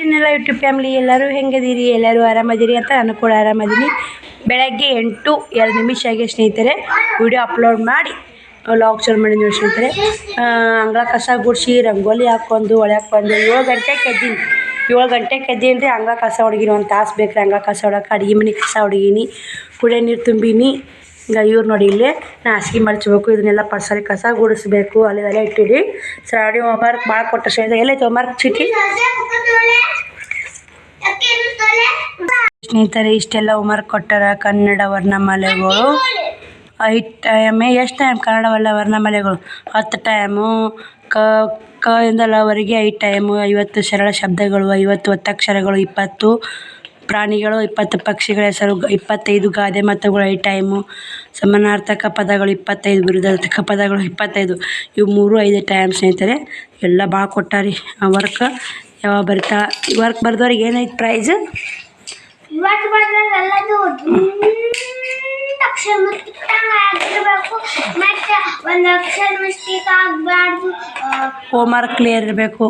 ಇನ್ನೆಲ್ಲ YouTube family ಎಲ್ಲರೂ ಹೆಂಗದೀರಿ, ಎಲ್ಲರೂ ಆರಾಮದಿರಿ ಅಂತ ನಾನು ಕೂಡ ಆರಾಮದೀನಿ. ಬೆಳಗ್ಗೆ 8:02 ಆಗಿ ಸ್ನೇಹಿತರೆ ವಿಡಿಯೋ ಅಪ್ಲೋಡ್ ಮಾಡಿ ವ್ಲಾಗ್ ಶುರು ಮಾಡಿದ್ವಿ ಸ್ನೇಹಿತರೆ. ಅಂಗಳ ಕಸ ಗುಡಿಸಿ ರಂಗೋಲಿ ಹಾಕ್ಕೊಂಡು ಒಳಗೆ ಬಂದು 7 ಗಂಟೆಗೆ ಎದ್ದೀನಿ. 7 ಗಂಟೆಗೆ ಎದ್ದೀನಿ ರೀ. ಅಂಗಳ ಕಸ ಹೊಡಗಿನಿ, ಒಂದು ತಾಸು ಬೇಕು ರೀ ಅಂಗಳ ಕಸ ಹೊಡಕ್ಕೆ. ಅಡುಗೆ ಮನೆ ಕಸ ಹೊಡಗೀನಿ, ಕುಡಿಯೋ ನೀರು ತುಂಬಿನಿ. ಈಗ ಇವ್ರು ನೋಡಿ ಇಲ್ಲೇ ನಾ ಹಾಸಿಗೆ ಮಡ್ಚಬೇಕು, ಇದನ್ನೆಲ್ಲ ಪರ್ಸಲ್ಲಿ ಕಸ ಗುಡಿಸ್ಬೇಕು. ಅಲ್ಲೆಲ್ಲ ಇಟ್ಟಿರಿ. ಶ್ರಾವಣಿ ಹೋಮ್ವರ್ಕ್ ಭಾಳ ಕೊಟ್ಟ ಸ್ನೇಹಿತರೆ. ಎಲ್ಲೈತೆ ಹೋಮ್ವರ್ಕ್ ಚೀಟಿ ಸ್ನೇಹಿತರೆ? ಇಷ್ಟೆಲ್ಲ ಹೋಮ್ವರ್ಕ್ ಕೊಟ್ಟಾರ. ಕನ್ನಡ ವರ್ಣಮಾಲೆಗಳು 5 ಟೈಮ್. ಎಷ್ಟು ಟೈಮ್ ಕನ್ನಡ ವರ್ಣಮಾಲೆಗಳು? 10 ಟೈಮು. ಕ ಇಂದ ಲವರೆಗೆ 5 ಟೈಮು. 50 ಸರಳ ಶಬ್ದಗಳು, 50 ಒತ್ತಕ್ಷರಗಳು, 20 ಪ್ರಾಣಿಗಳು, 20 ಪಕ್ಷಿಗಳ ಹೆಸರು, 25 ಗಾದೆ ಮಾತುಗಳು 5 ಟೈಮು. ಸಮಾನಾರ್ಥಕ ಪದಗಳು 25, ವಿರುದ್ಧಾರ್ಥಕ ಪದಗಳು 25. ಇವು 3 5 ಟೈಮ್ ಸ್ನೇಹಿತರೆ. ಎಲ್ಲ ಭಾಳ ಕೊಟ್ಟಾರಿ ವರ್ಕ್. ಯಾವಾಗ ಬರಿತಾ ವರ್ಕ್ ಬರ್ದವ್ರಿಗೆ ಏನೈತೆ ಪ್ರೈಜ್? ಹೋಮ್ವರ್ಕ್ ಕ್ಲಿಯರ್ ಇರಬೇಕು.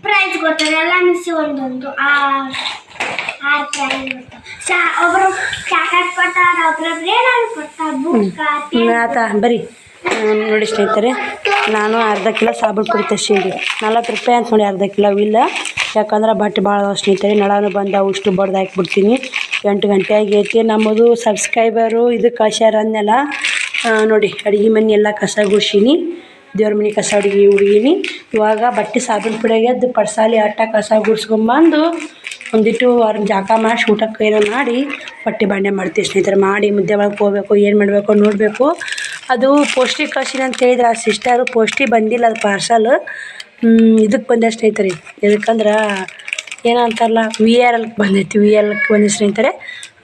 ಪ್ರೈಸ್ ಕೊಡ್ತಾರೆ ಎಲ್ಲ ಮಿಸ್. ಒಂದೊಂದು ಒಬ್ರು ಚಾಕ್ಲೇಟ್ ಕೊಡ್ತಾರೆ, ಒಬ್ರೊಬ್ರು ಏನಾದ್ರು ಕೊಡ್ತಾರೆ. ಆತ ಬರೀ ನೋಡಿ ಸ್ನೇಹಿತರೆ, ನಾನು ಅರ್ಧ ಕಿಲೋ ಸಾಬೂನು ಪುಡಿ ತರ್ಸೀನಿ. 40 ರೂಪಾಯಿ ಅಂತ ನೋಡಿ ಅರ್ಧ ಕಿಲೋ. ಇಲ್ಲ ಯಾಕಂದ್ರೆ ಬಟ್ಟೆ ಭಾಳ ಅದಾವ ಸ್ನೇಹಿತರೆ. ನಳನು ಬಂದಾವು, ಇಷ್ಟು ಬಡ್ದು ಹಾಕಿಬಿಡ್ತೀನಿ. 8 ಗಂಟೆ ಆಗೈತಿ. ನಮ್ಮದು ಸಬ್ಸ್ಕ್ರೈಬರು ಇದು ಕಳ್ಸ್ಯಾರ ಅಂದೆಲ್ಲ ನೋಡಿ. ಅಡುಗೆ ಮನೆ ಎಲ್ಲ ಕಸ ಗುಡ್ಸೀನಿ, ದೇವ್ರ ಮನೆ ಕಸ ಹುಡುಗೀನಿ. ಇವಾಗ ಬಟ್ಟೆ ಸಾಬೂನು ಪುಡಿಯಾಗ ಎದ್ದು ಪಡ್ಸಾಲಿ ಆಟ ಕಸ ಗುಡ್ಸ್ಕೊಂಬಂದು ಒಂದಿಟ್ಟು ಜಾಕ ಮಾಡಿ ಊಟಕ್ಕೆ ಏನೋ ಮಾಡಿ ಬಟ್ಟೆ ಬಾಂಡೆ ಮಾಡ್ತೀವಿ ಸ್ನೇಹಿತರೆ. ಮಾಡಿ ಮುದ್ದೆ ಒಳಗೆ ಹೋಗ್ಬೇಕು, ಏನು ಮಾಡಬೇಕು ನೋಡಬೇಕು. ಅದು ಪೌಷ್ಟಿಕ ಕಳ್ಸೀನಿ ಅಂತ ಹೇಳಿದ್ರೆ ಆ ಸಿಸ್ಟರು ಪೌಷ್ಟಿಕ ಬಂದಿಲ್ಲ, ಅದು ಪಾರ್ಸಲ್ ಇದಕ್ಕೆ ಬಂದೆ ಸ್ನೇಹಿತರೆ. ಎದಕ್ಕಂದ್ರೆ ಏನೋ ಅಂತಾರಲ್ಲ VRL ಬಂದೈತಿ. VRLಗೆ ಬಂದ ಸ್ನೇಹಿತರೆ.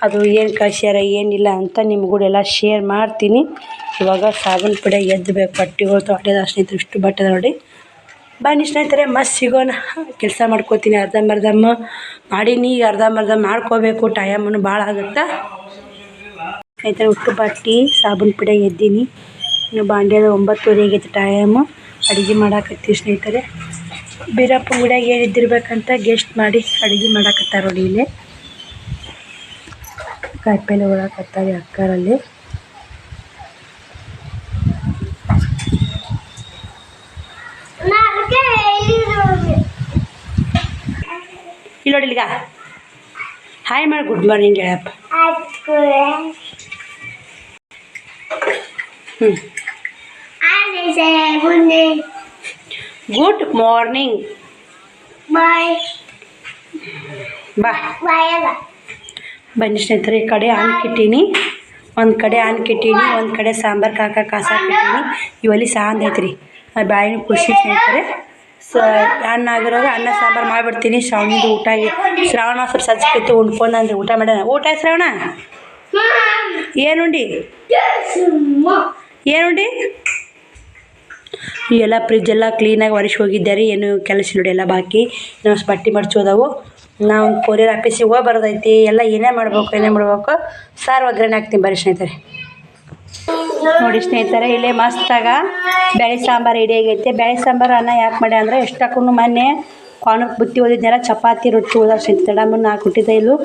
ಅದು ಏನು ಕಳ್ಸ್ಯಾರ ಏನಿಲ್ಲ ಅಂತ ನಿಮ್ಮ ಕೂಡ ಎಲ್ಲ ಶೇರ್ ಮಾಡ್ತೀನಿ. ಇವಾಗ ಸಾಬೂನು ಪುಡಿ ಎದ್ದಬೇಕು, ಬಟ್ಟೆಗಳು ತೊಳೆದ ಸ್ನೇಹಿತರೆ. ಇಷ್ಟು ಬಟ್ಟೆ ನೋಡಿ. ಬನ್ನಿ ಸ್ನೇಹಿತರೆ ಮಸ್ತ್ ಸಿಗೋಣ. ಕೆಲಸ ಮಾಡ್ಕೋತೀನಿ ಅರ್ಧಂಬರ್ಧಮ್ಮ ಮಾಡೀನಿ. ಈಗ ಅರ್ಧಂಬರ್ಧ ಮಾಡ್ಕೋಬೇಕು, ಟೈಮನ್ನು ಭಾಳ ಆಗುತ್ತೆ ಸ್ನೇಹಿತರೆ. ಉಟ್ಟು ಬಟ್ಟೆ ಸಾಬೂನು ಪುಡಿ ಎದ್ದೀನಿ. ಇನ್ನು ಬಾಂಡ್ಯದ 9:30 ಆಗೈತೆ ಟೈಮು. ಅಡುಗೆ ಮಾಡಾಕತ್ತೀವಿ ಸ್ನೇಹಿತರೆ. ಬೀರಪ್ಪ ಗುಡಿಯಾಗ ಏನಿದ್ದಿರ್ಬೇಕಂತ ಗೆಸ್ಟ್ ಮಾಡಿ ಅಡುಗೆ ಮಾಡಾಕತ್ತಾರ ನೋಡಿ. ಇಲ್ಲೇ ಕಾಯಿಪಲ್ಲೆ ಒಳಕತ್ತಾರೆ ಅಕ್ಕರಲ್ಲಿ. ಇಲ್ಲಿ ನೋಡಿ, ಈಗ ಹಾಯ್ ಮಾಡಿ ಗುಡ್ ಮಾರ್ನಿಂಗ್ ಹೇಳಪ್ಪ. Good morning. ಬಾ ಬನ್ನಿ ಸ್ನೇಹಿತರೆ. ಈ ಕಡೆ ಆನ್ಕಿಟ್ಟೀನಿ, ಒಂದು ಕಡೆ ಆನ್ಕಿಟ್ಟೀನಿ, ಒಂದು ಕಡೆ ಸಾಂಬಾರು ಕಾಸ ಹಾಕಿಟ್ಟೀನಿ. ಇವಲ್ಲಿ ಸಾಂದ್ ಐತ್ರಿ, ಬಾಯಿನ ಖುಷಿ ಸ್ನೇಹಿತರೆ. ಅನ್ನ ಆಗಿರೋದು ಅನ್ನ ಸಾಂಬಾರು ಮಾಡಿಬಿಡ್ತೀನಿ. ಶ್ರಾವಣಿದು ಊಟ ಶ್ರಾವಣ ಸ್ವಲ್ಪ ಸಜ್ಜಿತ್ತು ಉಣ್ಕೊಂಡು ಅಂದ್ರೆ ಊಟ ಮಾಡ್ಯಾನ. ಊಟ ಶ್ರಾವಣ ಏನುಂಡಿ ಏನುಂಡಿ? ಎಲ್ಲ ಫ್ರಿಜ್ ಎಲ್ಲ ಕ್ಲೀನಾಗಿ ಒರೆಸಿ ಹೋಗಿದ್ದಾರೆ. ಏನು ಕೆಲಸ ನೋಡಿ ಎಲ್ಲ ಬಾಕಿ. ನಾವು ಬಟ್ಟೆ ಮಡ್ಚೋದವು. ನಾವು ಕೊರಿಯರ್ ಆಫೀಸಿಗೆ ಹೋಗಿ ಬರೋದೈತಿ. ಎಲ್ಲ ಏನೇ ಮಾಡ್ಬೇಕು. ಸಾರು ಒಗ್ಗರಣೆ ಹಾಕ್ತೀನಿ ಬರ್ರಿ ಸ್ನೇಹಿತರೆ. ನೋಡಿ ಸ್ನೇಹಿತರೆ, ಇಲ್ಲೇ ಮಸ್ತಾಗ ಬೇಳೆ ಸಾಂಬಾರು ರೆಡಿ ಆಗೈತೆ. ಬೇಳೆ ಸಾಂಬಾರು ಅನ್ನ ಯಾಕೆ ಮಾಡ್ಯ ಅಂದರೆ ಎಷ್ಟಕ್ಕೂ ಮೊನ್ನೆ ಕಾಣಕ್ಕೆ ಬುತ್ತಿ ಓದಿದ್ನೆಲ್ಲ ಚಪಾತಿ ರೊಟ್ಟಿ ಓದೋ ಸ್ನೇಹಿತರೆ. 4 ರೊಟ್ಟಿ ಇಲ್ಲು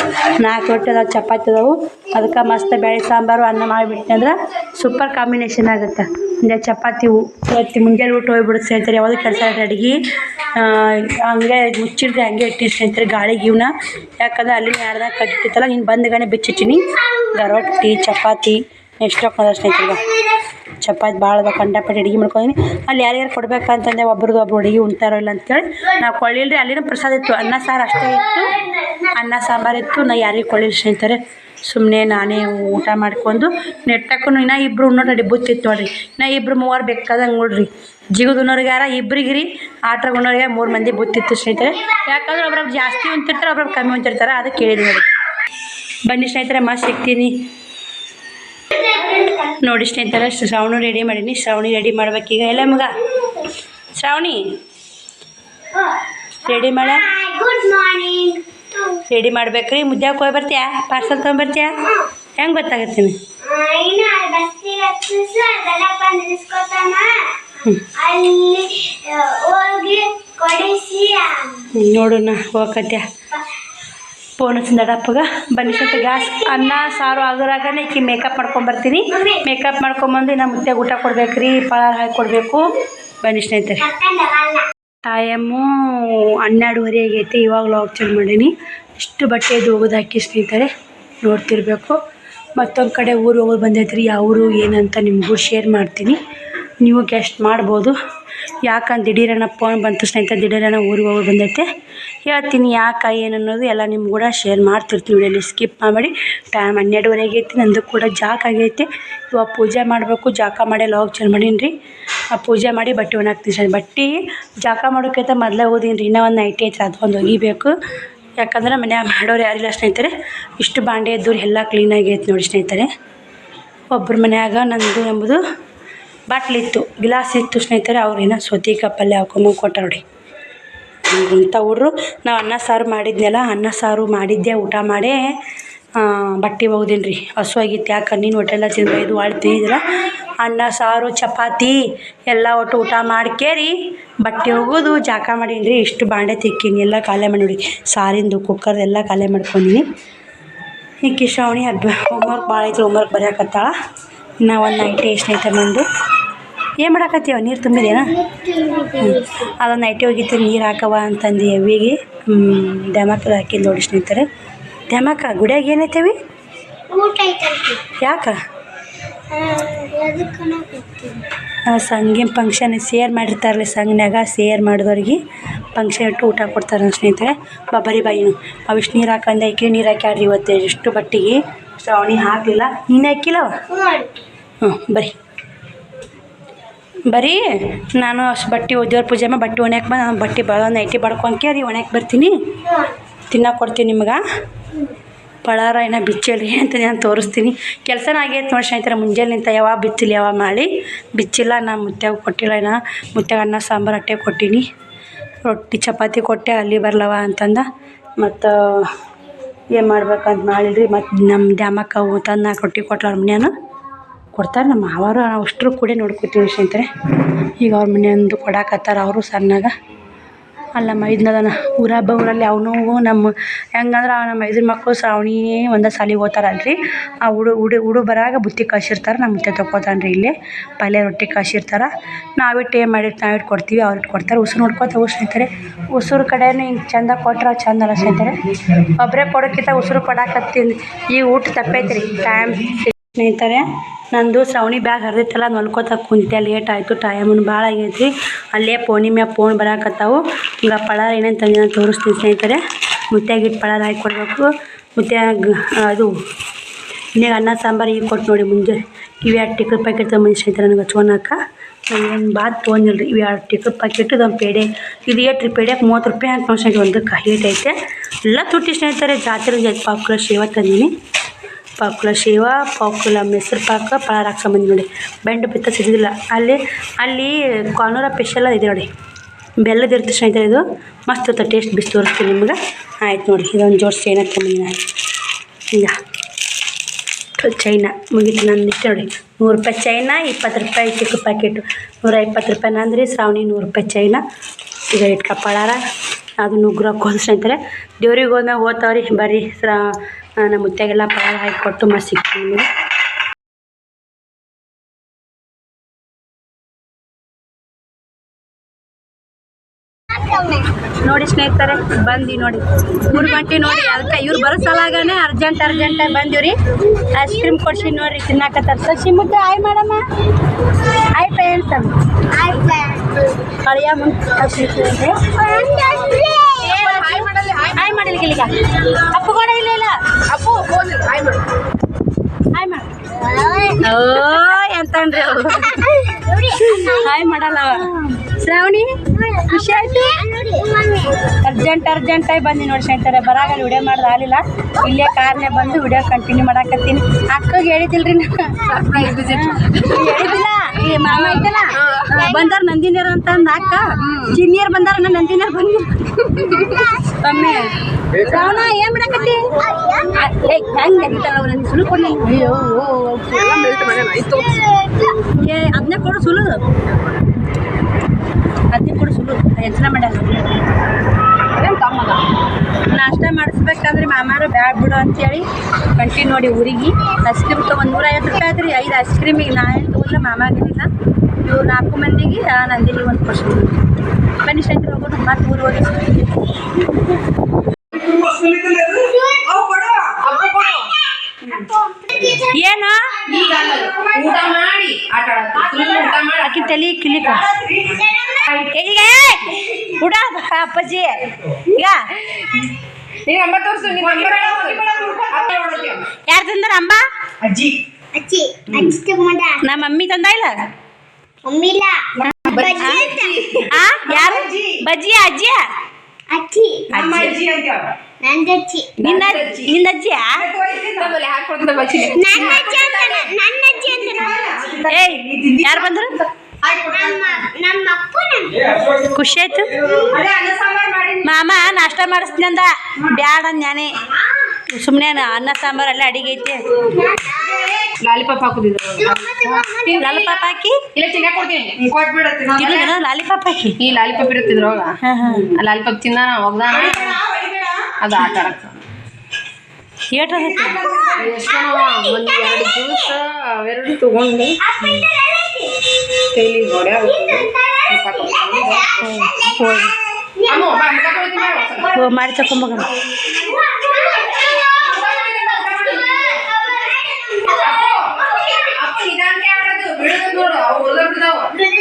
4 ರೊಟ್ಟಿ ಅದಾವೆ, ಚಪಾತಿ ಅದಾವು. ಅದಕ್ಕೆ ಮಸ್ತ್ ಬೇಳೆ ಸಾಂಬಾರು ಅನ್ನ ಮಾಡಿಬಿಟ್ಟೆ ಅಂದ್ರೆ ಸೂಪರ್ ಕಾಂಬಿನೇಷನ್ ಆಗುತ್ತೆ. ಒಂದು ಚಪಾತಿ ಇವತ್ತು ಮುಂಜಾನೆ ಊಟ ಹೋಗ್ಬಿಡುತ್ತೆ ಸ್ನೇಹಿತರೆ. ಯಾವುದೂ ಕೆಲಸ ಅಡುಗೆ ಹಂಗೆ ಮುಚ್ಚಿಡ್ರಿ, ಹಂಗೆ ಇಟ್ಟಿನಿ ಸ್ನೇಹಿತರೆ ಗಾಳಿಗೆ ಇವನ್ನ. ಯಾಕಂದ್ರೆ ಅಲ್ಲಿನ ಯಾರ್ದಾಗ ಕಟ್ಟಿತ್ತಲ್ಲ ನೀನು ಬಂದ್ಗಾನೆ ಬಿಚ್ಚಿಟ್ಟಿನಿ. ರೊಟ್ಟಿ ಚಪಾತಿ ನೆಕ್ಸ್ಟ್ ಹಾಕೋದ ಸ್ನೇಹಿತರೆ. ಚಪಾತಿ ಭಾಳ ಅದ, ಕಂಡಪಟ್ಟು ಅಡುಗೆ ಮಾಡ್ಕೊಂಡಿನಿ. ಅಲ್ಲಿ ಯಾರ್ಯಾರು ಕೊಡ್ಬೇಕಂತಂದೆ ಒಬ್ರು ಅಡುಗೆ ಉಣ್ತಾರೋ ಇಲ್ಲ ಅಂತೇಳಿ ನಾವು ಕೊಳ್ಳಿಲ್ರಿ. ಅಲ್ಲಿನ ಪ್ರಸಾದ ಇತ್ತು, ಅನ್ನ ಸಾರು ಅಷ್ಟೇ ಇತ್ತು, ಅನ್ನ ಸಾಂಬಾರು ಇತ್ತು. ನಾ ಯಾರಿಗೆ ಕೊಳ್ಳಿಲ್ಲ ಸ್ನೇಹಿತರೆ. ಸುಮ್ಮನೆ ನಾನೇ ಊಟ ಮಾಡ್ಕೊಂಡು ನೆಟ್ಟಕ್ಕೂ ಇನ್ನೂ ಇಬ್ಬರು ಉಣ್ಣೋರು ಬುತ್ತಿತ್ತು ನೋಡಿರಿ. ನಾ 2-3 ಬೇಕಾದಂಗೆ ನೋಡ್ರಿ. ಜಿಗುದು ಉಣ್ಣೋರಿಗೆ ಯಾರ ಇಬ್ಬರಿಗೆ ರೀ, ಆಟ್ರಾಗ ಉಣ್ಣೋರಿಗೆ 3 ಮಂದಿ ಬುತ್ತಿತ್ತು ಸ್ನೇಹಿತರೆ. ಯಾಕಂದ್ರೆ ಒಬ್ರೊಬ್ರು ಜಾಸ್ತಿ ಉಣ್ತಿರ್ತಾರೆ, ಒಬ್ರೊಬ್ರು ಕಮ್ಮಿ ಉಣ್ತಿರ್ತಾರೆ. ಅದಕ್ಕೆ ಕೇಳಿದ್ವಿ ನೋಡಿ. ಬನ್ನಿ ಸ್ನೇಹಿತರೆ ಮಸ್ತ್ ಸಿಗ್ತೀನಿ ನೋಡಿ ಸ್ನೇಹಿತರೆ. ಶ್ರಾವಣಿ ರೆಡಿ ಮಾಡೀನಿ. ಶ್ರಾವಣಿ ರೆಡಿ ಮಾಡ್ಬೇಕೀಗ. ಎಲ್ಲ ಮಗ ಶ್ರಾವಣಿ ರೆಡಿ ಮಾಡ. Good morning. ರೆಡಿ ಮಾಡ್ಬೇಕ್ರಿ. ಮುದ್ದೆ ಹೋಗಿ ಬರ್ತೀಯಾ? ಪಾರ್ಸಲ್ ತೊಗೊಂಬರ್ತೀಯಾ? ಹೆಂಗೆ ಗೊತ್ತಾಗತ್ತೀನಿ? ದಡಪ್ಪ ನಿಲ್ಸ್ಕೊತಾನ ಅಲ್ಲಿ ಹೋಗಿ ಕೊಡಿಸಿ ನೋಡೋಣ ಹೋಗತ್ಯ ಫೋನ್ ಹಚ್ಚಿದ ದಡಪ್ಪಗ ಬನ್ನಿ ಸ್ವಲ್ಪ ಗ್ಯಾಸ್ ಅನ್ನ ಸಾರು ಆಗೋರಾಗನೇ ಈಕಿ ಮೇಕಪ್ ಮಾಡ್ಕೊಂಬರ್ತೀನಿ ಮೇಕಪ್ ಮಾಡ್ಕೊಂಬಂದು ಇನ್ನು ಮುತ್ತೆ ಊಟ ಕೊಡ್ಬೇಕ್ರಿ ಪಳಾರ ಹಾಕಿ ಕೊಡಬೇಕು ಬನ್ನಿ ಸ್ನೇಹಿತರೆ ಟೈಮು 12:30 ಆಗೈತಿ ಇವಾಗ ಲಾಗ್ ಚೇಂಜ್ ಮಾಡೀನಿ ಇಷ್ಟು ಬಟ್ಟೆದು ಹೋಗೋದು ಹಾಕಿ ಸ್ನೇಹಿತರೆ ನೋಡ್ತಿರ್ಬೇಕು ಮತ್ತೊಂದು ಕಡೆ ಊರು ಹೋಗೋದು ಬಂದೈತ್ರಿ ಯಾವ ಊರು ಏನಂತ ನಿಮಗೂ ಶೇರ್ ಮಾಡ್ತೀನಿ ನೀವು ಗೆಸ್ಟ್ ಮಾಡ್ಬೋದು ಯಾಕಂದ್ರೆ ದಿಢೀರನ ಫೋನ್ ಬಂತು ಸ್ನೇಹಿತರೆ ದಿಢೀರನ ಊರಿಗೆ ಹೋಗೋದು ಬಂದೈತೆ ಹೇಳ್ತೀನಿ ಯಾಕೆ ಏನು ಅನ್ನೋದು ಎಲ್ಲ ನಿಮ್ಗೆ ಕೂಡ ಶೇರ್ ಮಾಡ್ತಿರ್ತೀನಿ ವಿಡಿಯೋಲಿ ಸ್ಕಿಪ್ ಮಾಡಿ ಟೈಮ್ 12:30 ಆಗೈತಿ ನಂದು ಕೂಡ ಜಾಕ್ ಆಗೈತೆ ಇವಾಗ ಪೂಜೆ ಮಾಡಬೇಕು ಜಾಕ ಮಾಡಿ ಲಾಗ್ ಚೇಂಜ್ ಮಾಡೀನಿ ರೀ ಆ ಪೂಜೆ ಮಾಡಿ ಬಟ್ಟೆ ಒಣಾಕ್ತೀನಿ ಸರ್ ಬಟ್ಟೆ ಜಾಕ ಮಾಡೋಕ್ಕಿಂತ ಮೊದಲೇ ಓದೀನಿ ರೀ ಇನ್ನೂ ಒಂದು ನೈಟಿ ಐತೆ ಅದೊಂದು ಒಗಿಬೇಕು ಯಾಕಂದ್ರೆ ಮನ್ಯಾಗ ಮಾಡೋರು ಯಾರಿಲ್ಲ ಸ್ನೇಹಿತರೆ ಇಷ್ಟು ಬಾಂಡೆ ಎದ್ದೂರು ಎಲ್ಲ ಕ್ಲೀನಾಗೈತೆ ನೋಡಿ ಸ್ನೇಹಿತರೆ ಒಬ್ಬರ ಮನ್ಯಾಗ ನಂದು ಎಂಬುದು ಬಾಟ್ಲಿತ್ತು ಗ್ಲಾಸ್ ಇತ್ತು ಸ್ನೇಹಿತರೆ ಅವ್ರೇನೋ ಸೌತಿ ಕಪ್ಪಲ್ಲಿ ಹಾಕೊಂಬಂದು ಕೊಟ್ಟ ನೋಡಿ ಅಂತ ಹುಡ್ರು ನಾವು ಅನ್ನ ಸಾರು ಮಾಡಿದ್ನಲ್ಲ ಅನ್ನ ಸಾರು ಮಾಡಿದ್ದೆ ಊಟ ಮಾಡೇ ಬಟ್ಟೆ ಒಗ್ದೀನಿ ರೀ ಹಸುವಾಗಿತ್ತು ಯಾಕೆ ನೀನು ಹೊಟ್ಟೆಲ್ಲ ತಿಂದು ತಿಂದಿಲ್ಲ ಅನ್ನ ಸಾರು ಚಪಾತಿ ಎಲ್ಲ ಒಟ್ಟು ಊಟ ಮಾಡ್ಕೇರಿ ಬಟ್ಟೆ ಒಗೆದು ಜಾಕ ಮಾಡೀನಿ ರೀ ಇಷ್ಟು ಬಾಂಡೆ ತಿಕ್ಕೀನಿ ಎಲ್ಲ ಖಾಲಿ ಮಾಡಿ ನೋಡಿ ಸಾರಿಂದು ಕುಕ್ಕರ್ ಎಲ್ಲ ಖಾಲಿ ಮಾಡ್ಕೊಂಡೀನಿ ಈಕಿ ಶ್ರಾವಣಿ ಹೋಮ್ವರ್ಕ್ ಭಾಳ ಐತಿ ಹೋಮ್ವರ್ಕ್ ಬರೆಯಕತ್ತಾಳ ಇನ್ನು ಒಂದು ನೈಟಿ ಸ್ನೇಹಿತರೆ ನಂದು ಏನು ಮಾಡಾಕತ್ತೀವ ನೀರು ತುಂಬಿದೇನಾ ಅದೊಂದು ನೈಟಿ ಹೋಗಿತ್ತು ನೀರು ಹಾಕವ ಅಂತಂದು ಎವಿಗೆ ದ್ಯಾಮಕ್ಕದ ಹಾಕಿದ್ದು ನೋಡಿ ಸ್ನೇಹಿತರೆ ದ್ಯಾಮಕ್ಕ ಗುಡಿಯಾಗ ಏನೈತೇವಿ ಯಾಕೆ ಸಂಘಿನ ಫಂಕ್ಷನ್ ಸೇರ್ ಮಾಡಿರ್ತಾರಲ್ಲ ಸಂಘನ್ಯಾಗ ಸೇರ್ ಮಾಡಿದವ್ರಿಗೆ ಫಂಕ್ಷನ್ ಇಟ್ಟು ಊಟ ಕೊಡ್ತಾರೆ ಸ್ನೇಹಿತರೆ ಬರೀ ಬಾಯಿನು ಅವಿಷ್ಟು ನೀರು ಹಾಕಂದು ಐಕಿ ನೀರು ಹಾಕ್ಯಾಡ್ರಿ ಇವತ್ತು ಎಷ್ಟು ಬಟ್ಟೆಗೆ ಶ್ರಾವಣಿ ಹಾಕಲಿಲ್ಲ ನೀನು ಹಾಕಿಲ್ಲವ ಬರೀ ನಾನು ಅಷ್ಟು ಬಟ್ಟೆ ದೇವ್ರ ಪೂಜೆ ಮಾಡಿ ಬಟ್ಟೆ ಒಣಕ್ಕೆ ಬಂದು ನಾನು ಬಟ್ಟೆ ನೈಟಿ ಬಡ್ಕೊಂಕೇರಿ ಒಣಕ್ಕೆ ಬರ್ತೀನಿ ತಿನ್ನಕ್ಕೆ ಕೊಡ್ತೀನಿ ನಿಮ್ಗೆ ಪಳಾರ ಏನೋ ಬಿಚ್ಚಿಲ್ರಿ ಅಂತ ನಾನು ತೋರಿಸ್ತೀನಿ ಕೆಲಸನ ಆಗೈತೆ ನೋಡಿ ಸ್ನೇಹಿತರೆ ಮುಂಜಾನೆ ನಿಂತ ಯಾವಾಗ ಬಿಚ್ಚಿಲ್ಲ ಯಾವಾಗ ಮಾಡಿ ಬಿಚ್ಚಿಲ್ಲ ನಾನು ಮುತ್ಯಾಗ ಕೊಟ್ಟಿಲ್ಲ ಏನೋ ಮುತ್ಯಾಗ ಅನ್ನ ಸಾಂಬಾರು ಅಟ್ಟೆ ಕೊಟ್ಟೀನಿ ರೊಟ್ಟಿ ಚಪಾತಿ ಕೊಟ್ಟೆ ಅಲ್ಲಿ ಬರ್ಲವ ಅಂತಂದ ಮತ್ತು ಏನು ಮಾಡ್ಬೇಕಂತ ಮಾಡಿಲ್ರಿ ಮತ್ತು ನಮ್ಮ ದ್ಯಾಮಕ್ಕ ತಂದು 4 ರೊಟ್ಟಿ ಕೊಟ್ಲ ಅವ್ರ ಮನೆಯನ್ನು ಕೊಡ್ತಾರೆ ನಮ್ಮ ಮಾವರು ನಾವು ಅಷ್ಟರು ಕೂಡ ನೋಡ್ಕೊತೀವಿ ಸ್ನೇಹಿತರೆ ಈಗ ಅವ್ರ ಮನೆಯೊಂದು ಕೊಡಾಕತ್ತಾರ ಅವರು ಸಣ್ಣಾಗ ಅಲ್ಲ ಮೈದ್ನದನ ಊರಲ್ಲಿ ಅವನು ನಮ್ಮ ಹೆಂಗಂದ್ರೆ ನಮ್ಮ ಮೈದ್ರ ಮಕ್ಕಳು ಶ್ರಾವಣಿ ಒಂದು ಸಾಲಿಗೆ ಹೋಗ್ತಾರಲ್ರಿ ಆ ಹುಡು ಬರಾಗ ಬುತ್ತಿ ಕಳ್ಸಿರ್ತಾರೆ ನಮ್ಮ ಮುತ್ತೆ ತೊಗೋತಾನೆ ರೀ ಇಲ್ಲೇ ಪಲ್ಯ ರೊಟ್ಟಿ ಕಳ್ಸಿರ್ತಾರೆ ನಾವಿಟ್ಟು ಏನು ಮಾಡಿರ್ತೀವಿ ನಾವಿಟ್ಟು ಕೊಡ್ತೀವಿ ಅವ್ರಿಟ್ಟು ಕೊಡ್ತಾರೆ ಉಸಿರು ನೋಡ್ಕೊತಾವೆ ಸ್ನೇಹಿತರೆ ಉಸಿರು ಕಡೆಯೂ ಹಿಂಗೆ ಚಂದ ಕೊಟ್ರೆ ಚಂದ ಅಲ್ಲ ಸ್ನೇಹಿತರೆ ಒಬ್ಬರೇ ಕೊಡೋಕ್ಕಿಂತ ಉಸಿರು ಕೊಡಾಕತ್ತೀನಿ ಈಗ ಊಟ ತಪ್ಪೈತೆ ರೀ ಟೈಮ್ ಸ್ನೇಹಿತರೆ ನಂದು ಶ್ರಾವಣಿ ಬ್ಯಾಗ್ ಹರಿದಿತ್ತಲ್ಲ ಮಲ್ಕೋತ ಕುಂತೆ ಲೇಟ್ ಆಯಿತು ಟೈಮನ್ನು ಭಾಳ ಆಗೈತಿ ಅಲ್ಲೇ ಫೋನಿ ಮ್ಯಾಗ ಫೋನ್ ಬರಾಕತ್ತಾವು ಈಗ ಪಳಾರ ಏನೇನು ತಂದು ನಾನು ತೋರಿಸ್ತೀನಿ ಸ್ನೇಹಿತರೆ ಮುತ್ಯಾಗಿಟ್ಟು ಪಳಾರ ಹಾಕಿ ಕೊಡಬೇಕು ಮುತ್ಯಾಗ ಅದು ಇನ್ನೇ ಅನ್ನ ಸಾಂಬಾರು ಈಗ ಕೊಟ್ಟು ನೋಡಿ ಮುಂಜಾನೆ ಇವು 2 ಟಿಕ್ಕರ್ ಪ್ಯಾಕೆಟ್ ತೊಗೊಂಡು ಸ್ನೇಹಿತರೆ ನನಗೆ ಹಚ್ಕೊಳಕ ಏನು ಬಾತ್ ತೊಗೊಂಡಿಲ್ಲ ರೀ ಇವು 2 ಟಿಕ್ಕರ್ ಪ್ಯಾಕೆಟ್ ಇದೊಂದು ಪೇಡೆ ಇದು ಏಟ್ರಿ ಪೇಡೆಗೆ 30 ರೂಪಾಯಿ ಅಂತ ನೋಡಿ ಸ್ನೇಹಿತರೆ ಒಂದಕ್ಕೆ ಹೇಟ್ ಐತೆ ಎಲ್ಲ ತುಟ್ಟಿ ಸ್ನೇಹಿತರೆ ಜಾತ್ರೆ ಪಾವ್ಕಿಲೋ ಶೇವ ತಂದೀನಿ ಪಾವ್ಕಿಲೋ ಶೇವ ಪಾವ್ಕಿಲೋ ಮೊಸರು ಪಾಕ ಪಳಾರ ಹಾಕ್ಸಂಬಂದು ನೋಡಿ ಬೆಂಡು ಬಿತ್ತ ಸಿಗೋದಿಲ್ಲ ಅಲ್ಲಿ ಕಾನೂರ ಸ್ಪೆಷಲ್ ಇದೆ ನೋಡಿ ಬೆಲ್ಲದ ಇರುತ್ತೆ ಸ್ನೇಹಿತರೆ ಇದು ಮಸ್ತ್ ಇರುತ್ತೆ ಟೇಸ್ಟ್ ಬಿಸಿ ತೋರಿಸ್ತೀನಿ ನಿಮ್ಗೆ ಆಯ್ತು ನೋಡಿ ಇದೊಂದು ಜೋಡಿಸಿ ಚೈನ ತೊಗೊಂಡಿನಿ ಈಗ ಚೈನಾ ಮುಗೀತು ನಾನು ಇಷ್ಟ ನೋಡಿ 100 ರೂಪಾಯಿ ಚೈನಾ 20 ರೂಪಾಯಿ ಚಿಕ್ಕ ಪ್ಯಾಕೆಟು 150 ರೂಪಾಯಿ ನಂದ್ರಿ ಶ್ರಾವಣಿ 100 ರೂಪಾಯಿ ಚೈನಾ ಈಗ ಇಟ್ಕ ಪಳಾರ ಅದು ನುಗ್ರಕ್ಕೆ ಹೋದ ಸ್ನೇಹಿತರೆ ದೇವ್ರಿಗೆ ಹೋದ್ಮೇಲೆ ಓದ್ತಾವ್ರಿ ಬರ್ರಿ ನಮ್ಮ ಮುತ್ಯಾಗೆಲ್ಲ ಪಳಾರ ಹಾಕಿ ಕೊಟ್ಟು ಮಸ್ತ್ ಸಿಗ್ತೀನಿ ನಿಮಗೆ ನೋಡಿ ಸ್ನೇಹಿತರೆ ಬಂದು ನೋಡಿ 3 ಗಂಟೆ ನೋಡಿ ಅದಕ್ಕೆ ಇವ್ರು ಬರೋ ಸಲಾಗನೇ ಅರ್ಜೆಂಟ್ ಬಂದಿವ್ರಿ ಐಸ್ ಕ್ರೀಮ್ ಕೊಡ್ಸಿ ನೋಡ್ರಿ ತಿನ್ನಾಕತ್ತಾರ ಸಸಿ ಮುದ್ದೆ ಆಯ್ ಮಾಡಮ್ಮ ಆಯ್ ಫ್ರೆಂಡ್ಸ್ ಕಳಿಯ ಮುಂದೆ ಆಯ್ ಮಾಡಲಿಕ್ಕೆ ಇಲ್ಲಿಗ ಅಪ್ಪು ಕೂಡ ಇಲ್ಲ ಅಪ್ಪು ಆಯ್ ಮಾಡು ಓ ಎಂತನ್ರಿ ಅವ್ರು ಹಾಯ್ ಮಾಡಲ್ಲ ಶ್ರಾವಣಿ ಖುಷಿ ಆಯ್ತು ಅರ್ಜೆಂಟಾಗಿ ಬಂದು ನೋಡಿ ಸ್ನೇಹಿತರೆ ಬರಾಗಲ್ಲಿ ವಿಡಿಯೋ ಮಾಡೋದು ಆಗಲಿಲ್ಲ ಇಲ್ಲೇ ಕಾರ್ನೇ ಬಂದು ವಿಡಿಯೋ ಕಂಟಿನ್ಯೂ ಮಾಡಾಕತ್ತೀನಿ ಅಕ್ಕಗೆ ಹೇಳಿದಿಲ್ರಿ ಹೇಳಿದಿಲ್ಲ ಈ ಮಾಮ ಐತಲ್ಲ ಬಂದಾರ ನಂದಿನಿಯರ್ ಅಂತ ಅಂದ ಅಕ್ಕ ಜಿನಿಯರ್ ಬಂದಾರ ನಂದಿನಿಯರ್ ಬಂದು ಒಮ್ಮೆ ಶ್ರಾವಣ ಏನ್ ಮಾಡಾಕತ್ತಿ ಹೆಂಗ್ ನಡೀತಾಳ ಅವ್ರು ಸುಳ್ಳು ಕೊಡ್ಲಿ ಅದನ್ನೇ ಕೊಡು ಸುಲುದು ಅದನ್ನೇ ಕೊಡು ಸುಲು ಹೆಂಚನ ಮಾಡ್ಯಾರ ನಾಷ್ಟ ಮಾಡಿಸ್ಬೇಕಂದ್ರೆ ಮಾಮಾರು ಬ್ಯಾಡ ಬಿಡು ಅಂತೇಳಿ ಕಂಟಿ ನೋಡಿ ಊರಿಗೆ ಐಸ್ ಕ್ರೀಮ್ ತೊಗೊಂಡು 150 ರೂಪಾಯಿ ಆದ್ರಿ 5 ಐಸ್ ಕ್ರೀಮಿಗೆ ನಾ ಏನು ತೊಗೊಂಡ್ರೆ ಮಾಮಾಗಿಲ್ಲ ಇವ್ರು 4 ಮಂದಿಗೆ ನಂದಿನಿ ಒಂದು ಕೊಡ್ಸಿ ಬನ್ನಿ ಸ್ನೇಹಿತರೆ ಹೋಗೋಣ ಮತ್ತೆ ಊರು ಹೋಗಿ ಏನು ಊಟ ಮಾಡಿ ಆಟ ಆಕಿ ತಲೆ ಕಿಲಿಕ ಈಗ ಊಟ ಅಪ್ಪಾಜಿ ಈಗ ಯಾರು ತಂದಾರ ಅಂಬ ಅಜ್ಜಿ ಅಜ್ಜಿ ಅಜ್ಜಿ ತಗೊಂಡ ನಮ್ಮ ಮಮ್ಮಿ ತಂದ ಇಲ್ಲ ಮಮ್ಮಿ ಇಲ್ಲ ಆ ಯಾರು ಬಜ್ಜಿ ಅಜ್ಜಿ ಅಜ್ಜಿ ಅಜ್ಜಿ ಅಂತ ನಂದಜ್ಜಿ ನಿನ್ನ ಅಜ್ಜಿಯಾ ನನ್ನ ಅಜ್ಜಿ ಅಂತ ನನ್ನ ಅಜ್ಜಿ ಅಂತ ಏಯ್ ಯಾರು ಬಂದ್ರು ನಮ್ಮ ಅಪ್ಪನ ಖುಷಿ ಆಯ್ತು ಮಾಮ ನಾಷ್ಟ ಮಾಡಿಸ್ತೀನಿ ಅಂದ ಬ್ಯಾಡ ನಾನೇ ಸುಮ್ಮನೆ ಅನ್ನ ಸಾಂಬಾರು ಎಲ್ಲ ಅಡಿಗೆ ಐತಿ ಲಾಲಿಪಾಪ್ ಹಾಕುದಿದ್ರು ಲಾಲಿಪಾಪ್ ಹಾಕಿ ಇಲ್ಲ ತಿನ್ನ ಕೊಡ್ತೀನಿ ಕೊಟ್ಬಿಡತ್ತೀನಿ ತಿನ್ನೋದೇನೋ ಲಾಲಿಪಾಪ್ ಹಾಕಿ ಈ ಲಾಲಿಪಾಪ್ ಇರುತ್ತಿದ್ರು ಅವಾಗ ಹಾಂ ಹಾಂ ಆ ಲಾಲಿಪಾಪ್ ತಿಂದಾನ ಒಗ್ದಾನ ಅದು ಆಟ ಆಡಕ್ಕ ಏಟ್ ಎಷ್ಟೋ ಒಂದು 2 ಜ್ಯೂಸ್ ಅವೆರಡು ತಗೊಂಡು ಕೈಲಿ ಗೋಡೆ ಮಾಡಿ ತಕೊಂಬೋಗಣ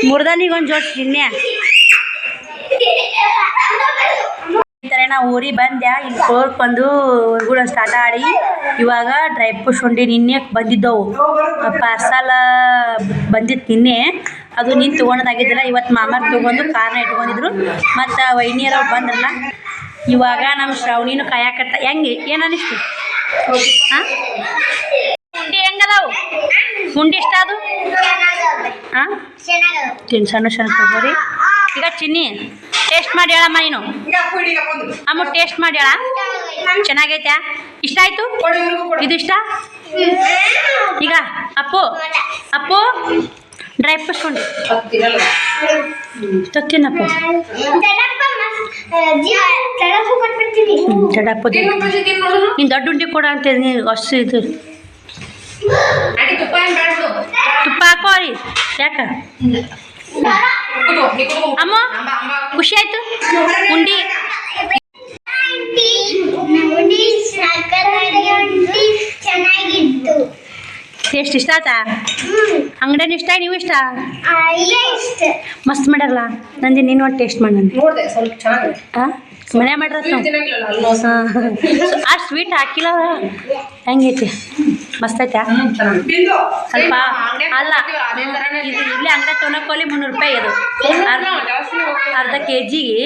ಮುರ್ದಾನಿಗೆ ಒಂದು ಜೋಡಿಸಿ ನಿನ್ನೆ ಈ ಥರ ನಾ ಊರಿಗೆ ಬಂದೆ ಇಲ್ಲಿ ಕೋರ್ಕ್ ಬಂದು ಕೂಡ ಸ್ಟಾರ್ಟ್ ಆಡಿ ಇವಾಗ ಡ್ರೈ ಫ್ರೂಟ್ಸ್ ಉಂಡಿ ನಿನ್ನೆ ಬಂದಿದ್ದವು ಪಾರ್ಸಲ್ ಬಂದಿತ್ತು ನಿನ್ನೆ ಅದು ನೀನು ತೊಗೊಂಡದಾಗಿದ್ದಿಲ್ಲ ಇವತ್ತು ಮಾಮಾರ್ ತೊಗೊಂಡು ಕಾರ್ನ ಇಟ್ಕೊಂಡಿದ್ರು ಮತ್ತು ವೈನಿಯರವ್ರು ಬಂದ್ರಲ್ಲ ಇವಾಗ ನಮ್ಮ ಶ್ರಾವಣಿನೂ ಕಾಯಕತ್ತ ಹೆಂಗೆ ಏನು ಅನ್ನಿಸ್ತು ಹಾಂ ಉಂಡಿ ಹೆಂಗದಾವು ಉಂಡಿ ಇಷ್ಟ ಅದು ಹಾಂ ಸಣ್ಣ ಸಣ್ಣ ತಗೋರಿ ಈಗ ಚಿನ್ನಿ ಟೇಸ್ಟ್ ಮಾಡಿ ಹೇಳಮ್ಮ ನೀನು ಅಮ್ಮ ಟೇಸ್ಟ್ ಮಾಡಿ ಹೇಳ ಚೆನ್ನಾಗೈತೆ ಇಷ್ಟ ಆಯ್ತು ಇದು ಇಷ್ಟ ಈಗ ಅಪ್ಪು ಅಪ್ಪು ಡ್ರೈ ಫ್ರೂಟ್ಸ್ ಕೊಂಡು ತಿನ್ನಪ್ಪ ಜಡಪ್ಪ ನೀನು ದೊಡ್ಡ ಉಂಡಿ ಕೊಡ ಅಂತ ನೀನು ಅಷ್ಟು ಇದು ತುಪ್ಪ ಹಾಕೋ ರೀ ಯಾಕ ಅಮ್ಮ ಖುಷಿ ಆಯ್ತು ಉಂಡಿ ಚೆನ್ನಾಗಿತ್ತು ಟೇಸ್ಟ್ ಇಷ್ಟ ಆಯ್ತಾ ಅಂಗಡಿನ ಇಷ್ಟ ನೀವು ಇಷ್ಟ ಇಷ್ಟ ಮಸ್ತ್ ಮಾಡ್ಯಾರಲ್ಲ ನಂದಿ ನೀನು ಒಂದು ಟೇಸ್ಟ್ ಮಾಡಿ ನಂದು ನೋಡಿದೆ ಸ್ವಲ್ಪ ಚೆನ್ನಾಗಿ ಹಾಂ ಮನೆ ಮಾಡ್ರ ಆ ಸ್ವೀಟ್ ಹಾಕಿಲ್ಲ ಹೆಂಗೈತಿ ಮಸ್ತ್ ಐತಾ ಸ್ವಲ್ಪ ಅಲ್ಲ ಇದು ಇಲ್ಲೇ ಅಂಗಡಿ ತೊಗೊಳಕೋಲಿ 300 ರೂಪಾಯಿ ಇದು ಅರ್ಧ ಕೆ ಜಿಗೆ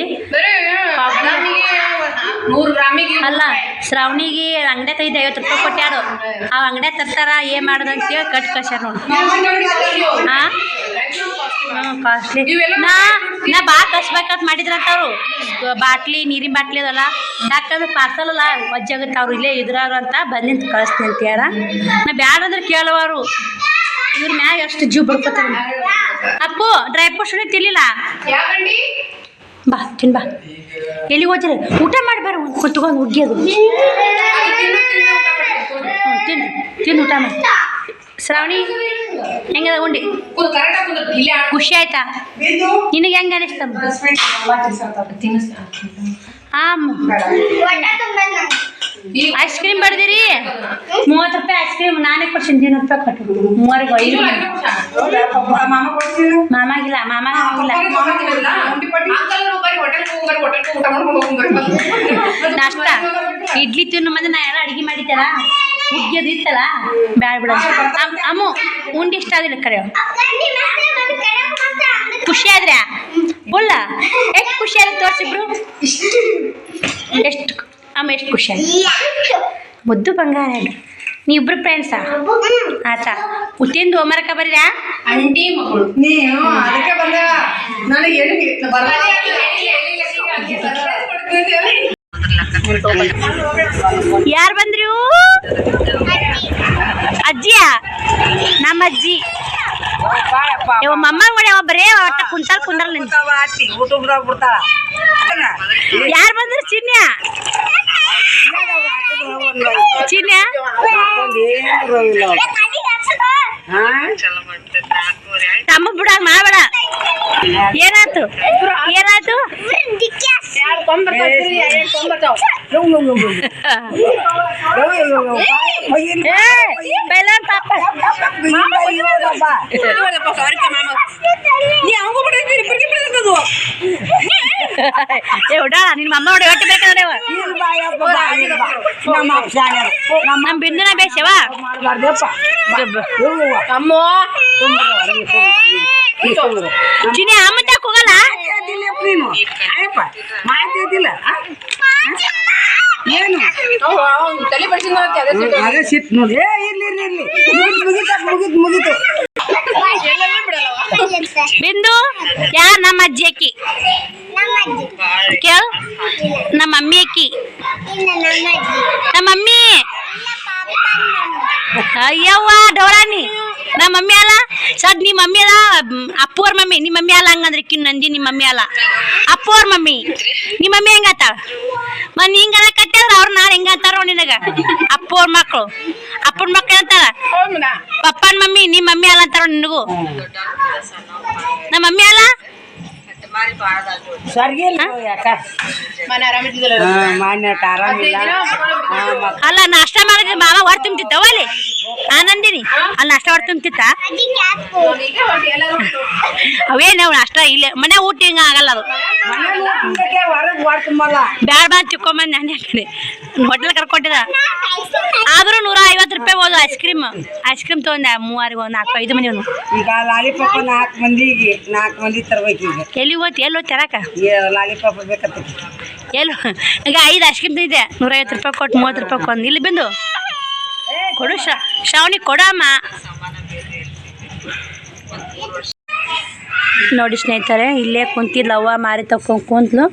100 ಗ್ರಾಮಿಗೆ ಅಲ್ಲ ಶ್ರಾವಣಿಗೆ ಅಂಗಡಿ ತೆಗೆದು 50 ರೂಪಾಯಿ ಕೊಟ್ಟಾರು ಆ ಅಂಗಡಿ ತರ್ತಾರ ಏನು ಮಾಡೋದು ಅಂತೇಳಿ ಕಟ್ ಕಳ್ಸ್ಯಾರ ನೋಡಿ ಹಾಂ ಕಾಸ್ಟ್ಲಿ ನಾ ಭಾಳ ಕಸ್ಬೇಕಂತ ಮಾಡಿದ್ರಂತ ಅವರು ಬಾಟ್ಲಿ ನೀರಿನ ಬಾಟ್ಲಿ ಅದಲ್ಲ ಯಾಕಂದ್ರೆ ಪಾರ್ಸಲ್ ಅಲ್ಲ ವಜ್ಜಾಗುತ್ತೆ ಅವ್ರು ಇಲ್ಲೇ ಇದ್ರಾರು ಅಂತ ಬಂದಿಂತ ಕಳಿಸ್ತೀನಿ ಅಂತ ಯಾರ ನಾ ಬ್ಯಾಡ ಅಂದ್ರೆ ಕೇಳುವರು ಇವ್ರ ಮ್ಯಾಗ ಎಷ್ಟು ಜೀವ ಬಿಡ್ಕೊತಾರೆ ಅಪ್ಪು ಡ್ರೈ ಫ್ರೂಟ್ಸ್ ತಿನ್ಲಿಲ್ಲ ಬಾ ತಿನ್ ಬಾ ಎಲ್ಲಿಗೆ ಹೋಗ್ತೀರಿ ಊಟ ಮಾಡಿ ಬರ್ರಿ ಕುತ್ಕೊಂಡು ಹುಗ್ಗಿಯೋದು ತಿನ್ನು ತಿನ್ನು ಊಟ ಮಾಡಿ ಶ್ರಾವಣಿ ಹೆಂಗದ ಉಂಡಿ ಖುಷಿ ಆಯ್ತಾ ನಿನಗೆ ಹೆಂಗೆ ಅನಿಸ್ತಮ್ಮ ಹಾಂ ಐಸ್ ಕ್ರೀಮ್ ಬಡ್ದಿರಿ 30 ರೂಪಾಯಿ ಐಸ್ ಕ್ರೀಮ್ ನಾನೇ ಕೊಡ್ತೀನಿ 200 ರೂಪಾಯಿ ಕಟ್ಟು 3 ಮಾಮಾಗಿಲ್ಲ ಮಾಮಾಗಿಲ್ಲ ನಾಷ್ಟ ಇಡ್ಲಿ ತಿನ್ನು ಮಂದಿ ನಾ ಎಲ್ಲ ಅಡುಗೆ ಮಾಡಿದ್ದಾರ ಹುಗ್ಗಿಯೋದು ಇತ್ತಲ್ಲ ಬ್ಯಾಡ ಬಿಡ ಅಮ್ಮು ಉಂಡಿ ಇಷ್ಟ ಆದಿಲ್ಲ ಕರೆ ಖುಷಿ ಆದ್ರೆ ಬುಲ್ಲ ಎಷ್ಟು ಖುಷಿ ಆದ್ರೆ ತೋರಿಸಿಬ್ರು ಎಷ್ಟು ಅಮ್ಮ ಎಷ್ಟು ಖುಷಿ ಆಯ್ತು ಮುದ್ದು ಬಂಗಾರ ನೀವಿಬ್ರು ಫ್ರೆಂಡ್ಸಾ ಆಚಾ ತಿಂದು ಹೋಮರ್ಕ ಬರೀರಾ ಅಂಟಿ ಮಗಳು ನೀನು ಅದಕ್ಕೆ ಬಂದ ನನಗೆ ಯಾರು ಬಂದ್ರು ಅಜ್ಜಿಯ ನಮ್ಮ ಅಜ್ಜಿ ಇವ ಮಮ್ಮ ಮಾಡಿ ಅವ ಬರೇ ಒಟ್ಟ ಕುಂತಾಲ್ ಯೂಟ್ಯೂಬ್ದಾಗ ಬಿಡ್ತಾಳ ಯಾರು ಬಂದ್ರು ಚಿನ್ಯ ಚಿನ್ಯ ತಮ್ಮ ಬಿಡಾಗ ಮಾಡಬೇಡ ಏನಾಯ್ತು ಏನಾಯ್ತು ಪೈಲನ್ ಪಾಪ ಉಡಾಳ ನಿನ್ನ ಮಮ್ಮ ನೋಡಿ ಹೊಟ್ಟೆ ಬೇಕಂದ್ರೆ ನಮ್ಮ ಬಿಂದುನ ಬೇಸವ ಚಿನಿ ಅಮ್ಮಂತ ಹೋಗಲ್ಲ ಏನು ತಲೆ ಅದೇ ಸಿಟ್ಟು ನೋಡಿ ಮುಗೀತು ಬಿಂದು ಯಾರ ನಮ್ಮ ಅಜ್ಜಿ ಅಕ್ಕಿ ಕೇಳು ನಮ್ಮ ಮಮ್ಮಿ ಅಕ್ಕಿ ನಮ್ಮ ಮಮ್ಮಿ ಅಯ್ಯವ್ವ ಡೋಳಾನಿ ನಮ್ಮ ಮಮ್ಮಿ ಅಲ್ಲ ಸದ್ ನಿಮ್ಮ ಮಮ್ಮಿ ಅಲ್ಲ ಅಪ್ಪು ಅವ್ರ ಮಮ್ಮಿ ನಿಮ್ಮ ಮಮ್ಮಿ ಅಲ್ಲ ಹಂಗಂದ್ರೆ ಕಿನ್ ನಂದಿ ನಿಮ್ಮ ಮಮ್ಮಿ ಅಲ್ಲ ಅಪ್ಪು ಅವ್ರ ಮಮ್ಮಿ ನಿಮ್ಮ ಮಮ್ಮಿ ಹೆಂಗತ್ತಾಳ ಮನ್ ಹಿಂಗದ ಕಟ್ಟಿದ್ರ ಅವ್ರ ನಾಳೆ ಹೆಂಗಂತಾರ ನಿನಗ ಅಪ್ಪು ಅವ್ರ ಮಕ್ಕಳು ಅಪ್ಪನ ಮಕ್ಕಳು ಅಂತಾರ ಪಪ್ಪನ ಮಮ್ಮಿ ನಿಮ್ಮ ಮಮ್ಮಿ ಅಲ್ಲ ಅಂತಾರ ನಿನಗೂ ನಮ್ಮ ಮಮ್ಮಿ ಅಲ್ಲ ಅಲ್ಲ ನಾಷ್ಟ ಮಾಡಿದ್ರೆ ಮಾಮ ಹೊರ ತುಂಬ್ತಿತ್ತವ ಅಲ್ಲಿ ಆನಂದಿನಿ ಅಲ್ಲಿ ನಾಷ್ಟ ಹೊರ ತುಂಬ್ತಿತ್ತ ಅವೇನು ನಾಷ್ಟ ಇಲ್ಲೇ ಮನೆ ಊಟ ಹಿಂಗ ಆಗಲ್ಲ ಅದು ಬ್ಯಾಡ ಬಾ ತಿಕ್ಕೊಂಬಂದು ನಾನು ಕಡೆ ಹೋಟೆಲ್ ಕರ್ಕೊಟ್ಟಿದ ಆದ್ರೂ 150 ರೂಪಾಯಿ ಹೋದು ಐಸ್ ಕ್ರೀಮ್ ತೊಗೊಂಡೆ 3-4-5 ಮಂದಿ ಒಂದು ಈಗ ಲಾಲಿಪಾಪ 4 ಮಂದಿ ತರ್ಬೇಕು ಈಗ ಎಲ್ಲಿ ಹೋಗಿ ತರಕ ಲಾಲಿಪಾಪ ಬೇಕತ್ತ ಎಲ್ಲ ಈಗ 5 ಐಸ್ ಕ್ರೀಮ್ ತಿಂದೆ 150 ರೂಪಾಯಿ ಕೊಟ್ಟು 30 ರೂಪಾಯಿ ಕೊಂದು ಇಲ್ಲಿ ಬಂದು ಕೊಡು ಶ್ರಾವಣಿ ಕೊಡಮ್ಮ ನೋಡಿ ಸ್ನೇಹಿತರೆ ಇಲ್ಲೇ ಕುಂತಿದ್ಲು ಅವ್ವ ಮಾರಿ ತಗೊಂಡು ಕುಂತ್ಲು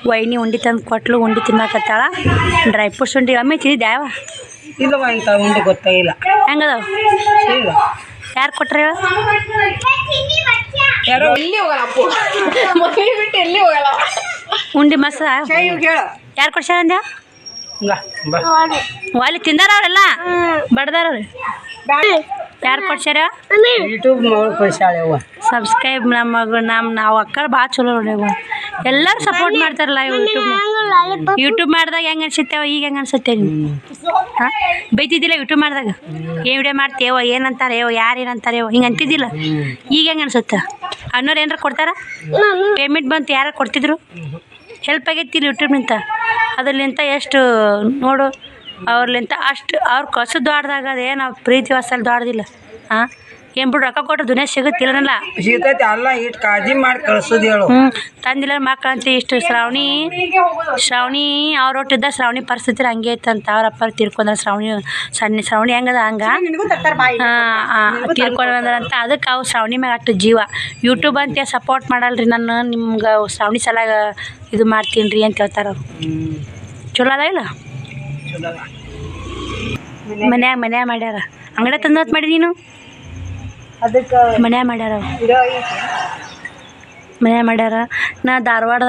ವೈನಿ ಉಂಡಿ ತಂದು ಕೊಟ್ಲು ಉಂಡಿ ತಿನ್ನಕತ್ತಾಳ ಡ್ರೈ ಫ್ರೂಟ್ಸ್ ಉಂಡಿ ಒಮ್ಮೆ ತಿಂದಿದ್ದೆ ಯಾವ ಇಲ್ಲವ ಇಂಥ ಉಂಡಿ ಗೊತ್ತಾಗಿಲ್ಲ ಹೆಂಗದವ ಯಾರು ಕೊಟ್ರ ಯಾರೋ ಎಲ್ಲಿ ಹೋಗಲ್ಲ ಅಪ್ಪು ಮನೆ ಬಿಟ್ಟು ಎಲ್ಲಿ ಹೋಗಲ್ಲ ಉಂಡಿ ಮಸ ಯಾರು ಕೊಡ್ಸ್ಯಾರ ಅಂದ್ಯ ಅಲ್ಲಿ ತಿಂದಾರ ಅವರೆಲ್ಲ ಬಡ್ದಾರ ಯಾರು ಕೊಡ್ಸ್ಯಾರ ಯೂಟ್ಯೂಬ್ ಕೊಡ್ಸಾಳೆ ಅವ್ವ ಸಬ್ಸ್ಕ್ರೈಬ್ ನಾವು ಅಕ್ಕರು ಭಾಳ ಚಲೋ ನೋಡ್ಯಾವ ಎಲ್ಲರೂ ಸಪೋರ್ಟ್ ಮಾಡ್ತಾರಲ್ಲ ಯೂಟ್ಯೂಬ್ ಮಾಡಿದಾಗ ಹೆಂಗೆ ಅನ್ಸುತ್ತೇವ ಈಗ ಹೆಂಗೆ ಅನ್ಸುತ್ತೆ ಹಾಂ ಬೈತಿದ್ದಿಲ್ಲ ಯೂಟ್ಯೂಬ್ ಮಾಡಿದಾಗ ಏನು ವಿಡಿಯೋ ಮಾಡ್ತೇವೋ ಏನಂತಾರೇವೋ ಯಾರು ಏನಂತಾರೇವೋ ಹಿಂಗೆ ಅಂತಿದ್ದಿಲ್ಲ ಈಗ ಹೆಂಗೆ ಅನ್ಸುತ್ತೆ ಅನ್ನೋರು ಏನಾರ ಕೊಡ್ತಾರ ಪೇಮೆಂಟ್ ಬಂತು ಯಾರು ಕೊಡ್ತಿದ್ರು ಹೆಲ್ಪ್ ಆಗೈತಿಲ್ಲ ಯೂಟ್ಯೂಬ್ನಿಂದ ಅದ್ರಲ್ಲಿಂತ ಎಷ್ಟು ನೋಡು ಅವ್ರಲಿಂತ ಅಷ್ಟು ಅವ್ರು ಕಸು ದೊಡ್ಡದಾಗ ಅದೇ ನಾವು ಪ್ರೀತಿ ವಾಸಲ್ಲಿ ದೊಡ್ಡದಿಲ್ಲ ಹಾಂ ಏನು ಬಿಡು ರೊಕ್ಕ ಕೊಟ್ಟು ದುನಿಯಾ ಸಿಗುತ್ತಿಲ್ಲನಲ್ಲ ಸಿಗ್ತೈತಿ ಅಲ್ಲ ಇಷ್ಟು ಕಾಳಜಿ ಮಾಡಿ ಕಳ್ಸೋದು ಹೇಳು ತಂದಿಲ್ಲ ಮಕ್ಕಳಂತ ಇಷ್ಟು ಶ್ರಾವಣಿ ಅವ್ರ ಒಟ್ಟಿದ್ದ ಶ್ರಾವಣಿ ಪರಿಸ್ಥಿತಿ ಹಂಗೆ ಐತಂತ ಅವ್ರ ಅಪ್ಪ ತೀರ್ಕೊಂಡ್ರ ಶ್ರಾವಣಿ ಹೆಂಗದ ಹಂಗೆ ತೀರ್ಕೊಂಡ್ರಂತ ಅದಕ್ಕೆ ಅವು ಶ್ರಾವಣಿ ಮ್ಯಾಗ ಅಷ್ಟು ಜೀವ ಯೂಟ್ಯೂಬ್ ಅಂತ ಸಪೋರ್ಟ್ ಮಾಡಲ್ರಿ ನಾನು ನಿಮ್ಗೆ ಶ್ರಾವಣಿ ಸಲಾಗ ಇದು ಮಾಡ್ತೀನಿ ರೀ ಅಂತ ಹೇಳ್ತಾರ ಅವ್ರು ಚಲೋ ಅದ ಇಲ್ಲ ಮನ್ಯಾಗ ಮಾಡ್ಯಾರ ಅಂಗಡಿ ತಂದತ್ ಮಾಡಿ ನೀನು ಅದಕ್ಕೆ ಮನ್ಯಾಗ ಮಾಡ್ಯಾರ ನಾ ಧಾರವಾಡ